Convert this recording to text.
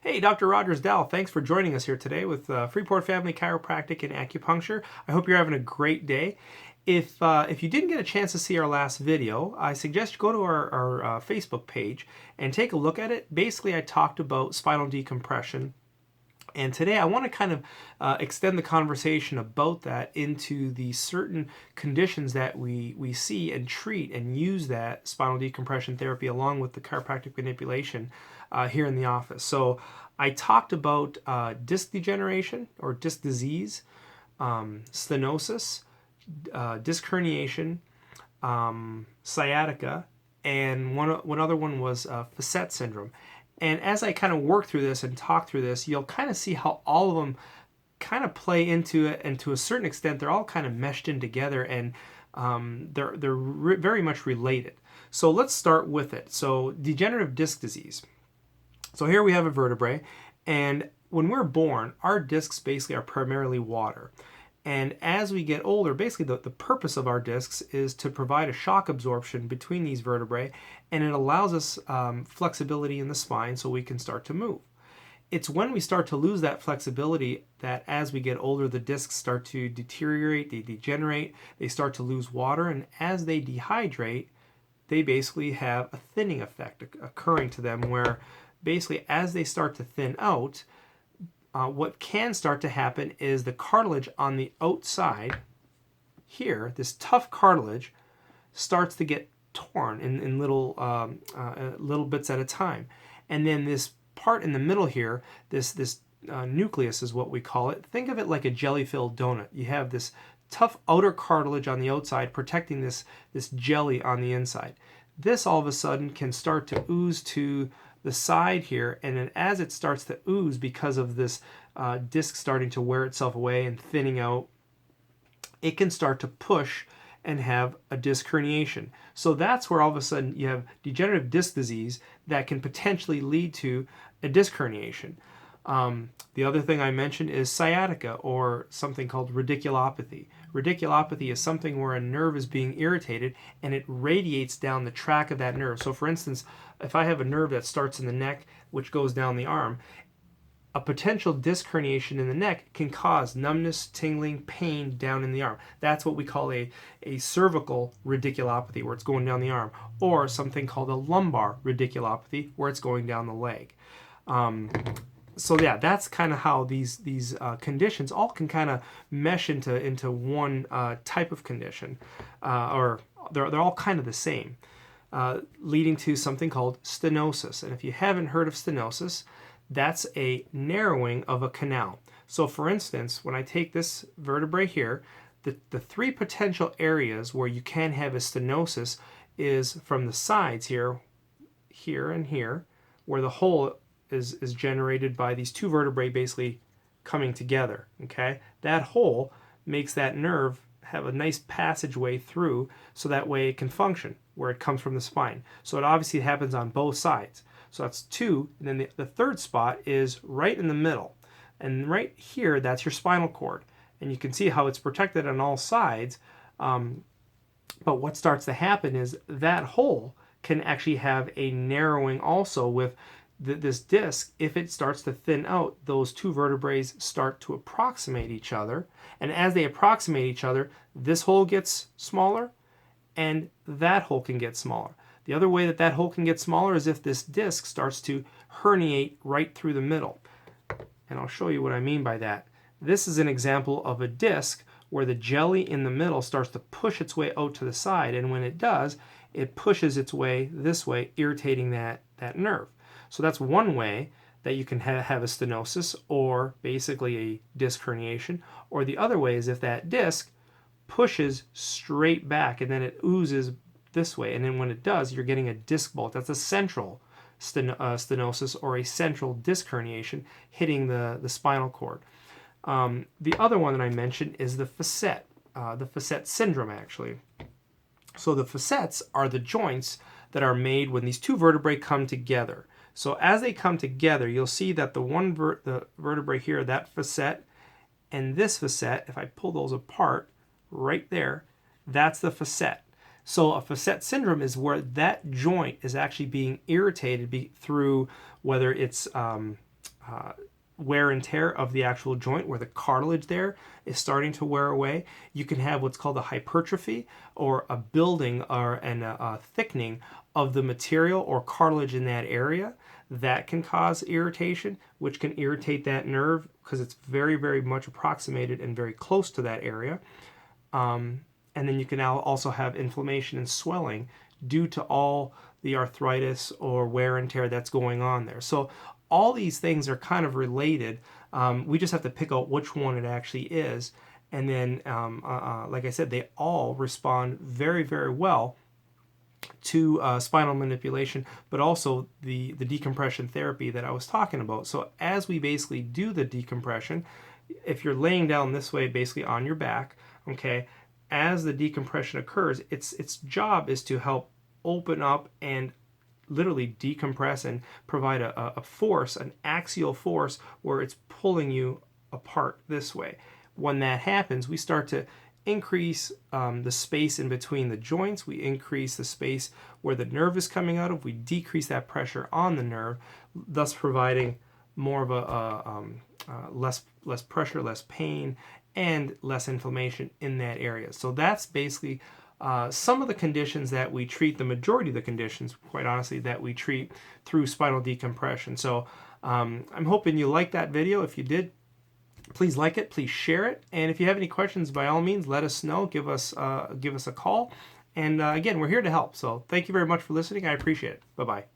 Hey, Dr. Rogers Dow, thanks for joining us here today with Freeport Family Chiropractic and Acupuncture. I hope you're having a great day. If you didn't get a chance to see our last video, I suggest you go to our Facebook page and take a look at it. Basically, I talked about spinal decompression. And today I want to kind of extend the conversation about that into the certain conditions that we see and treat and use that spinal decompression therapy along with the chiropractic manipulation here in the office. So I talked about disc degeneration or disc disease, stenosis, disc herniation, sciatica, and one other one was facet syndrome. And as I kind of work through this and talk through this, you'll kind of see how all of them kind of play into it, and to a certain extent, they're all kind of meshed in together, and they're very much related. So let's start with it. So degenerative disc disease. So here we have a vertebrae, and when we're born, our discs basically are primarily water. And as we get older, basically the purpose of our discs is to provide a shock absorption between these vertebrae, and it allows us flexibility in the spine so we can start to move. It's when we start to lose that flexibility that as we get older, the discs start to deteriorate, they degenerate, they start to lose water, and as they dehydrate, they basically have a thinning effect occurring to them where basically as they start to thin out, what can start to happen is the cartilage on the outside here, this tough cartilage, starts to get torn in little bits at a time. And then this part in the middle here, this nucleus is what we call it. Think of it like a jelly-filled donut. You have this tough outer cartilage on the outside protecting this jelly on the inside. This all of a sudden can start to ooze to the side here, and then as it starts to ooze because of this disc starting to wear itself away and thinning out, it can start to push and have a disc herniation. So that's where all of a sudden you have degenerative disc disease that can potentially lead to a disc herniation. The other thing I mentioned is sciatica, or something called radiculopathy. Radiculopathy is something where a nerve is being irritated and it radiates down the track of that nerve. So for instance, if I have a nerve that starts in the neck which goes down the arm, a potential disc herniation in the neck can cause numbness, tingling, pain down in the arm. That's what we call a cervical radiculopathy, where it's going down the arm, or something called a lumbar radiculopathy, where it's going down the leg. So yeah, that's kind of how these conditions all can kind of mesh into one type of condition, or they're all kind of the same, leading to something called stenosis. And if you haven't heard of stenosis, that's a narrowing of a canal. So for instance, when I take this vertebrae here, the three potential areas where you can have a stenosis is from the sides here, here, and here, where the hole is generated by these two vertebrae basically coming together. Okay, that hole makes that nerve have a nice passageway through, so that way it can function where it comes from the spine. So it obviously happens on both sides. So that's two, and then the third spot is right in the middle, and right here that's your spinal cord, and you can see how it's protected on all sides. But what starts to happen is that hole can actually have a narrowing also with this disc. If it starts to thin out, those two vertebrae start to approximate each other, and as they approximate each other, this hole gets smaller and that hole can get smaller. The other way that hole can get smaller is if this disc starts to herniate right through the middle. And I'll show you what I mean by that. This is an example of a disc where the jelly in the middle starts to push its way out to the side, and when it does, it pushes its way this way, irritating that nerve. So that's one way that you can have a stenosis, or basically a disc herniation. Or the other way is if that disc pushes straight back and then it oozes this way, and then when it does, you're getting a disc bulge. That's a central stenosis, or a central disc herniation hitting the spinal cord. The other one that I mentioned is the facet syndrome, actually. So the facets are the joints that are made when these two vertebrae come together. So as they come together, you'll see that the vertebrae here, that facet, and this facet, if I pull those apart right there, that's the facet. So a facet syndrome is where that joint is actually being irritated through whether it's wear and tear of the actual joint where the cartilage there is starting to wear away. You can have what's called a hypertrophy, or a building and a thickening of the material or cartilage in that area. That can cause irritation, which can irritate that nerve because it's very, very much approximated and very close to that area. And then you can now also have inflammation and swelling due to all the arthritis or wear and tear that's going on there. So all these things are kind of related. We just have to pick out which one it actually is. And then, like I said, they all respond very, very well to spinal manipulation, but also the decompression therapy that I was talking about. So as we basically do the decompression, if you're laying down this way, basically on your back, okay, as the decompression occurs, its job is to help open up and literally decompress and provide a force, an axial force, where it's pulling you apart this way. When that happens, we start to increase the space in between the joints. We increase the space where the nerve is coming out of. We decrease that pressure on the nerve, thus providing more of a less pressure, less pain, and less inflammation in that area. So that's basically some of the conditions that we treat, the majority of the conditions, quite honestly, that we treat through spinal decompression. So I'm hoping you liked that video. If you did, please like it, please share it. And if you have any questions, by all means, let us know. Give us a call. And again, we're here to help. So thank you very much for listening. I appreciate it. Bye-bye.